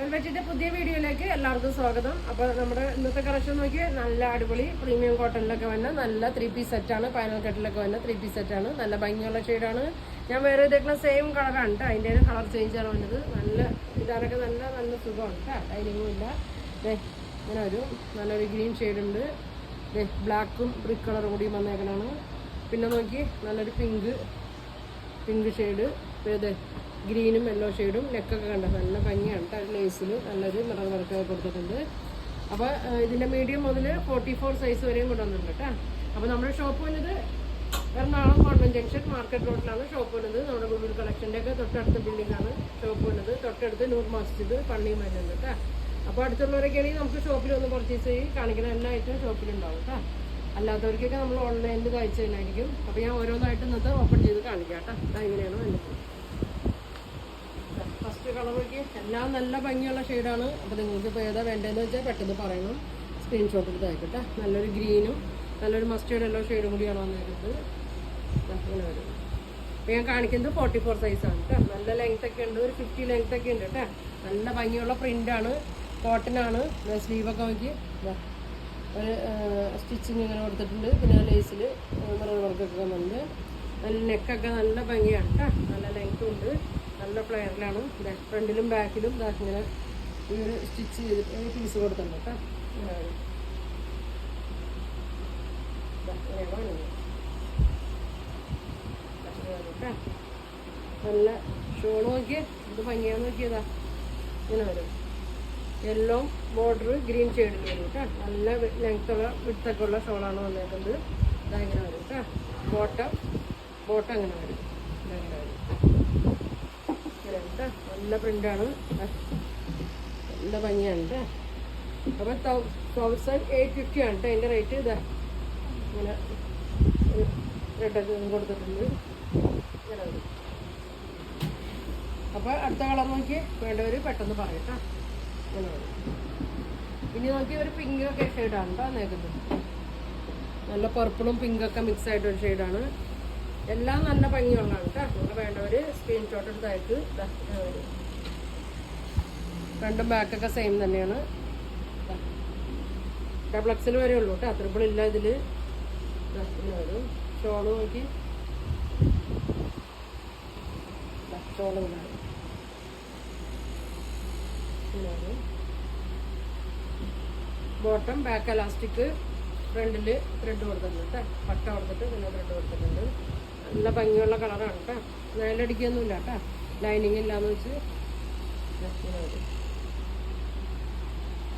വെൽവെറ്റിന്റെ പുതിയ വീഡിയോയിലേക്ക് എല്ലാവർക്കും സ്വാഗതം. അപ്പോൾ നമ്മുടെ ഇന്നത്തെ കളക്ഷൻ നോക്കിയാൽ നല്ല അടിപൊളി പ്രീമിയം കോട്ടണിലൊക്കെ വന്ന നല്ല 3 പീസ് സെറ്റാണ്. പൈനൽ കട്ടിലൊക്കെ വന്ന 3 പീസ് സെറ്റാണ്. നല്ല ഭംഗിയുള്ള ഷെയ്ഡാണ്. ഞാൻ വേറെ ഇതേക്കുള്ള സെയിം കളറാണ് കേട്ടോ. അതിൻ്റെ കളർ ചേഞ്ചാണ് വന്നത്. നല്ല ഇടാനൊക്കെ നല്ല നല്ല സുഖമാണ് കേട്ടോ. ഡൈനിങ്ങും ഇല്ല. ഇങ്ങനെ നല്ലൊരു ഗ്രീൻ ഷെയ്ഡുണ്ട്. ബ്ലാക്കും ബ്രിക്ക് കളറും കൂടി വന്നേക്കണാണ്. പിന്നെ നോക്കി നല്ലൊരു പിങ്ക് ഷെയ്ഡ്. ഗ്രീനും യെല്ലോ ഷെയ്ഡും നെക്കൊക്കെ കണ്ട നല്ല ഭംഗിയാണ് കേട്ടോ. ലേസിൽ നല്ലൊരു മിറർ വർക്കൊക്കെ കൊടുത്തിട്ടുണ്ട്. അപ്പോൾ ഇതിൻ്റെ മീഡിയം മുതൽ 44 സൈസ് വരെയും കൊണ്ടുവന്നിട്ടുണ്ട് കേട്ടോ. അപ്പോൾ നമ്മുടെ ഷോപ്പ് വന്നത് എറണാകുളം കോൺവെന്റ് ജംഗ്ഷൻ മാർക്കറ്റ് റോഡിലാണ് ഷോപ്പ് വന്നത്. നമ്മുടെ ഗുഡ്വിൽ കളക്ഷൻ്റെ ഒക്കെ തൊട്ടടുത്ത ബിൽഡിംഗാണ് ഷോപ്പ് വന്നത്. തൊട്ടടുത്ത് നൂർ മസ്ജിദ് പള്ളിയും വരുന്നുണ്ട് കേട്ടോ. അപ്പോൾ അടുത്തുള്ളവരൊക്കെ ആണെങ്കിൽ നമുക്ക് ഷോപ്പിൽ ഒന്ന് പർച്ചേസ് ചെയ്ത് കാണിക്കുന്ന എല്ലാ ഐറ്റവും ഷോപ്പിലുണ്ടാവും കേട്ടോ. അല്ലാത്തവർക്കൊക്കെ നമ്മൾ ഓൺലൈനിൽ അയച്ചു തന്നെയായിരിക്കും. അപ്പോൾ ഞാൻ ഓരോന്നായിട്ട് ഇന്നത്തെ ഓപ്പൺ ചെയ്ത് കാണിക്കാം കേട്ടോ. ഇതെങ്ങനെയാണോ വേണ്ടത്. ഫസ്റ്റ് കളറൊക്കെ എല്ലാം നല്ല ഭംഗിയുള്ള ഷെയ്ഡാണ്. അപ്പോൾ നിങ്ങൾക്ക് ഇപ്പോൾ ഏതാ വേണ്ടതെന്ന് വെച്ചാൽ പെട്ടെന്ന് പറയണം. സ്ക്രീൻഷോട്ട് എടുത്ത് അയക്കട്ടെ. നല്ലൊരു ഗ്രീനും നല്ലൊരു മസ്റ്റേർഡ് യെല്ലോ ഷെയ്ഡും കൂടിയാണ് വന്നിരുന്നത്. ഇങ്ങനെ വരും. അപ്പോൾ ഞാൻ കാണിക്കുന്നത് 44 സൈസാണ് കേട്ടോ. നല്ല ലെങ്ത് ഒക്കെ ഉണ്ട്. ഒരു 50 ലെങ്ത് ഒക്കെ ഉണ്ട് കേട്ടോ. നല്ല ഭംഗിയുള്ള പ്രിൻ്റാണ്. കോട്ടനാണ്. സ്ലീവൊക്കെ നോക്കി ഒരു സ്റ്റിച്ചിങ് ഇങ്ങനെ കൊടുത്തിട്ടുണ്ട്. പിന്നെ ലേസിൽ മിറർ വർക്കൊക്കെ വന്നിട്ടുണ്ട്. നല്ല നെക്കൊക്കെ നല്ല ഭംഗിയാണ് കേട്ടോ. നല്ല ലെങ്ത്തും ഉണ്ട്. നല്ല ഫ്ലെയറിലാണ്. ഫ്രണ്ടിലും ബാക്കിലും ഇങ്ങനെ ഈ ഒരു സ്റ്റിച്ച് ചെയ്തിട്ട് പീസ് കൊടുത്തിട്ടുണ്ട് കേട്ടോ. നല്ല ഷോൾ നോക്കിയേ ഇത് ഭംഗിയാന്ന് നോക്കിയതാ. ഇങ്ങനെ വരും. യെല്ലോ ബോർഡർ ഗ്രീൻ ഷെയ്ഡിൽ വരും കേട്ടോ. നല്ല ലെങ്ത്തുള്ള വിടുത്തൊക്കെ ഉള്ള ഷോളാണ് വന്നേക്കുന്നത്. ഇതങ്ങനെ വരും കേട്ടോ. ബോട്ടം അങ്ങനെ വരും. ഇതങ്ങനെ വരും. നല്ല പ്രിൻ്റാണ്. നല്ല ഭംഗിയാണ് കേട്ടോ. അപ്പോൾ 1850 ആണ് കേട്ടോ അതിൻ്റെ റേറ്റ്. ഇതാ ഇങ്ങനെ റെഡൊക്കെ കൊടുത്തിട്ടുണ്ട്. ഇങ്ങനെ വരും. അപ്പോൾ അടുത്ത കളർ നോക്കി വേണ്ടവർ പെട്ടെന്ന് പറയട്ടോ. ഇങ്ങനെ വരും. ഇനി നോക്കി ഒരു പിങ്ക് ഒക്കെ ഷെയ്ഡാണ് കേട്ടോ നേക്കുന്നത്. നല്ല പർപ്പിളും പിങ്കൊക്കെ മിക്സ് ആയിട്ടൊരു ഷെയ്ഡാണ്. എല്ലാം നല്ല ഭംഗിയുള്ളതാണ് കേട്ടോ. നിങ്ങൾ വേണ്ടവർ സ്ക്രീൻഷോട്ട് എടുത്ത് അയക്ക്. ഫ്രണ്ടും ബാക്കൊക്കെ സെയിം തന്നെയാണ്. ഡബിൾ എക്സൽ വരെ ഉള്ളൂ കേട്ടോ. ട്രിപ്പിൾ ഇല്ല ഇതിൽ. വരും. ഷോള് നോക്കി ഷോള് ഇങ്ങനെ ബോട്ടം ബാക്ക് എലാസ്റ്റിക് ഫ്രണ്ടിൽ ത്രെഡ് കൊടുത്തിട്ടുണ്ട് കേട്ടോ. പട്ട കൊടുത്തിട്ട് പിന്നെ ത്രെഡ് കൊടുത്തിട്ടുണ്ട്. നല്ല ഭംഗിയുള്ള കളറാണ് കേട്ടോ. നേലടിക്കൊന്നുമില്ല കേട്ടോ. ലൈനിങ് ഇല്ലാന്ന് വെച്ച്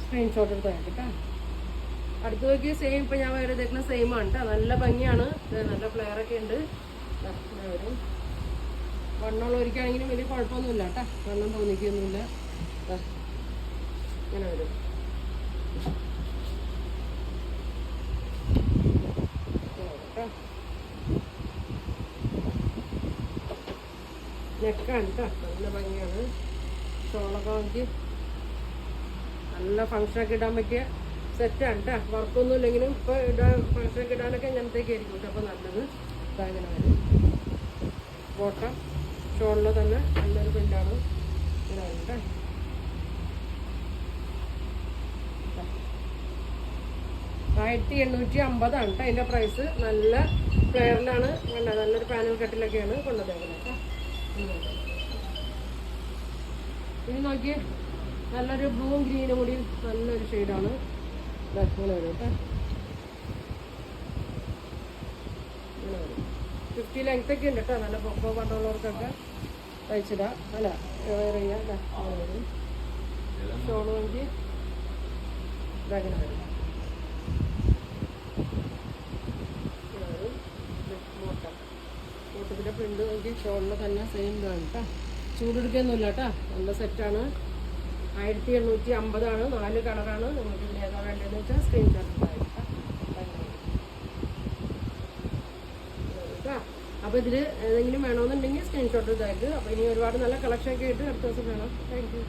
സ്ക്രീൻഷോട്ട് എടുത്ത് കേട്ടോ. അടുത്ത് നോക്കി സെയിം ഇപ്പം ഞാൻ വേറെ ഇതേക്കുന്ന സെയിമാണ് കേട്ടോ. നല്ല ഭംഗിയാണ്. നല്ല ഫ്ലെയറൊക്കെ ഉണ്ട്. വരും. വണ്ണമുള്ളവർക്കാണെങ്കിലും വലിയ കുഴപ്പമൊന്നുമില്ല കേട്ടോ. വെള്ളം തോന്നിക്കൊന്നുമില്ല. ഇങ്ങനെ വരും. നെക്കാണ് കേട്ടോ. നല്ല ഭംഗിയാണ്. ഷോളൊക്കെ നോക്കി നല്ല ഫങ്ഷനൊക്കെ ഇടാൻ പറ്റിയ സെറ്റാണ് കേട്ടോ. വർക്കൊന്നും ഇല്ലെങ്കിലും ഇപ്പോൾ ഫങ്ഷനൊക്കെ ഇടാനൊക്കെ ഇങ്ങനത്തേക്ക് ആയിരിക്കും കേട്ടോ. അപ്പോൾ നല്ലത് ഇതങ്ങനെ വരും. ബോട്ടം ഷോളിൽ തന്നെ നല്ലൊരു പ്രിൻ്റാണ്. ഇങ്ങനെ വരും കേട്ടോ. 1850 ആണ് കേട്ടോ അതിൻ്റെ പ്രൈസ്. നല്ല ഫ്ലെയറിലാണ്. നല്ലൊരു പാനൽ കട്ടിലൊക്കെയാണ് കൊണ്ടുവന്നേക്കുന്നത് കേട്ടോ. ഇനി നോക്കിയേ നല്ലൊരു ബ്ലൂവും ഗ്രീനും കൂടി നല്ലൊരു ഷെയ്ഡാണ്. ഇങ്ങനെ വരും കേട്ടോ. ഇങ്ങനെ വരും. 50 ലെങ്ത്തൊക്കെ ഉണ്ട് കേട്ടോ. നല്ല പൊക്കോ പണ്ടുള്ളവർക്കൊക്കെ തയ്ച്ചിടാം. അല്ല വേറെ ചെയ്യാം. അങ്ങനെ വരും. ഷോള് നോക്കി ഇതങ്ങനെ വരും. ബോട്ടത്തിൻ്റെ പ്രിൻ്റ് നോക്കി ഷോളിൽ തന്നെ സെയിം ഇതാണ് കേട്ടോ. ചൂടെടുക്കൊന്നുമില്ല കേട്ടോ. നല്ല സെറ്റാണ്. 1850 ആണ്. 4 കളറാണ്. നിങ്ങൾക്ക് ഇതിൽ ഏതാ വേണ്ടതെന്ന് വെച്ചാൽ സ്ക്രീൻഷോട്ട് ഉണ്ടായിരിക്കാം. അപ്പോൾ ഇതിൽ ഏതെങ്കിലും വേണമെന്നുണ്ടെങ്കിൽ സ്ക്രീൻഷോട്ട് ഇതായിട്ട്. അപ്പോൾ ഇനി ഒരുപാട് നല്ല കളക്ഷനൊക്കെ ആയിട്ട് അടുത്ത ദിവസം വേണം. Thank you.